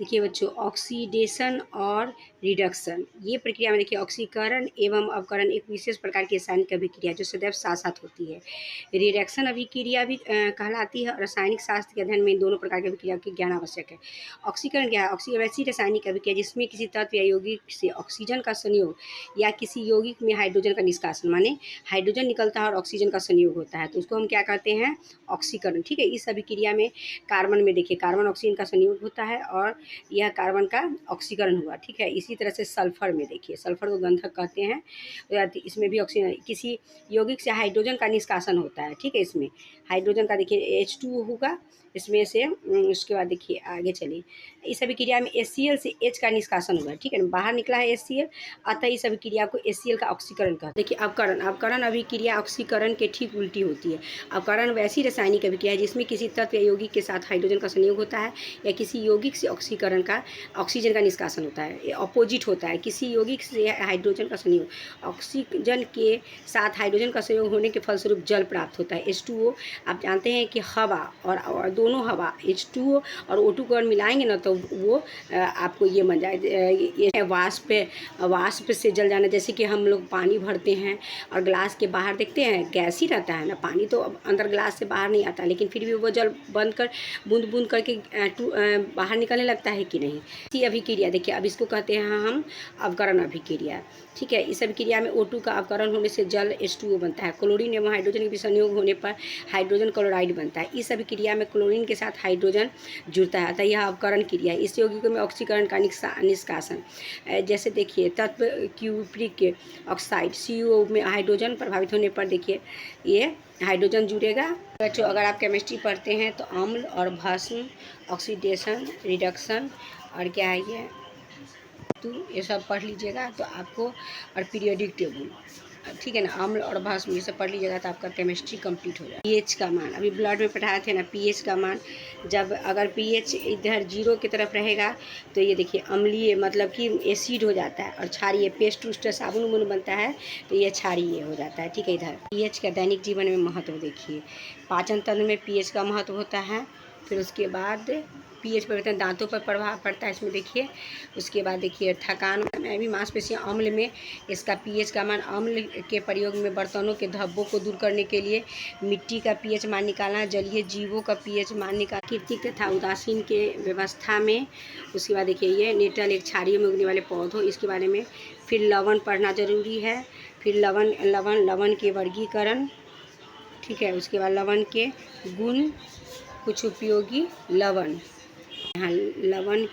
देखिए बच्चों, ऑक्सीडेशन और रिडक्शन, ये प्रक्रिया में देखिए ऑक्सीकरण एवं अवकरण एक विशेष प्रकार की रासायनिक अभिक्रिया जो सदैव साथ साथ होती है। रिडक्शन अभिक्रिया भी कहलाती है और रासायनिक शास्त्र के अध्ययन में इन दोनों प्रकार की अभिक्रिया के ज्ञान आवश्यक है। ऑक्सीकरण क्या है? ऑक्सीकरण ऐसी रासायनिक अभिक्रिया जिसमें किसी तत्व या यौगिक से ऑक्सीजन का संयोग या किसी यौगिक में हाइड्रोजन का निष्कासन, माने हाइड्रोजन निकलता है और ऑक्सीजन का संयोग होता है, तो उसको हम क्या कहते हैं? ऑक्सीकरण। ठीक है, इस अभिक्रिया में कार्बन में देखिए कार्बन ऑक्सीजन का संयोग होता है और यह कार्बन का ऑक्सीकरण हुआ। ठीक है, इसी तरह से सल्फर में देखिए, सल्फर को गंधक कहते हैं, इसमें भी ऑक्सीजन किसी यौगिक से हाइड्रोजन का निष्कासन होता है। ठीक है, इसमें हाइड्रोजन का देखिए H2O होगा इसमें से। उसके बाद देखिए आगे चलिए, इस अभिक्रिया में HCl से H का निष्कासन हुआ। ठीक है, बाहर निकला है HCl, अतः इस अभिक्रिया को HCl का ऑक्सीकरण कहते हैं। देखिए अवकरण, अवकरण अभिक्रिया ऑक्सीकरण के ठीक उल्टी होती है। अवकरण वैसी रासायनिक अभिक्रिया है जिसमें किसी तत्व या यौगिक के साथ हाइड्रोजन का संयोग होता है या किसी यौगिक से ऑक्सीकरण का ऑक्सीजन का निष्कासन होता है। ये अपोजिट होता है, किसी यौगिक से हाइड्रोजन का संयोग, ऑक्सीजन के साथ हाइड्रोजन का संयोग होने के फलस्वरूप जल प्राप्त होता है H2O। आप जानते हैं कि हवा और दोनों हवा H2O और O2 को अगर मिलाएंगे ना तो वो आपको ये बन जाए, ये वाष्प से जल जाना। जैसे कि हम लोग पानी भरते हैं और ग्लास के बाहर देखते हैं गैस ही रहता है ना, पानी तो अंदर ग्लास से बाहर नहीं आता, लेकिन फिर भी वो जल बंद कर बूंद बूंद करके बाहर निकलने लगता है कि नहीं। इसी अभिक्रिया देखिए, अब इसको कहते हैं हम अवकरण अभिक्रिया। ठीक है, इस अभिक्रिया में O2 का अवकरण होने से जल H2O बनता है। क्लोरीन एवं हाइड्रोजन के संयोग होने पर हाइड्रोजन क्लोराइड बनता है। इस अभिक्रिया में क्लोरीन के साथ हाइड्रोजन जुड़ता है, अतः यह अवकरण क्रिया है। इस यौगिकों में ऑक्सीकरण का निष्कासन, जैसे देखिए तत्व क्यूप्रिक ऑक्साइड CO में हाइड्रोजन प्रभावित होने पर देखिए ये हाइड्रोजन जुड़ेगा। बच्चों, अगर आप केमिस्ट्री पढ़ते हैं तो अम्ल और भस्म, ऑक्सीडेशन, रिडक्शन और क्या है ये सब पढ़ लीजिएगा तो आपको, और पीरियोडिक टेबल, ठीक है ना, अम्ल और भस्म ये सब पढ़ लीजिएगा तो आपका केमिस्ट्री कंप्लीट हो जाएगा। पीएच का मान अभी ब्लड में पढ़ाए थे ना, पीएच का मान जब अगर पीएच इधर 0 की तरफ रहेगा तो ये देखिए अम्लीय मतलब कि एसिड हो जाता है, और क्षारीय पेस्ट उस्ट साबुन उबुन बनता है तो ये क्षारीय हो जाता है। ठीक है, इधर पीएच का दैनिक जीवन में महत्व देखिए, पाचन तंत्र में पीएच का महत्व होता है। फिर उसके बाद पीएच परिवर्तन दांतों पर प्रभाव पड़ता है, इसमें देखिए। उसके बाद देखिए थकान में भी मांसपेशियां, अम्ल में इसका पीएच का मान, अम्ल के प्रयोग में बर्तनों के धब्बों को दूर करने के लिए मिट्टी का पीएच मान निकालना, जलीय जीवों का पीएच मान निकालना, प्राकृतिक तथा उदासीन के व्यवस्था में। उसके बाद देखिए ये नेटल एक क्षारीय में उगने वाले पौधों, इसके बारे में। फिर लवण पढ़ना जरूरी है, फिर लवण के वर्गीकरण। ठीक है, उसके बाद लवण के गुण, कुछ उपयोगी लवण, यहाँ लवण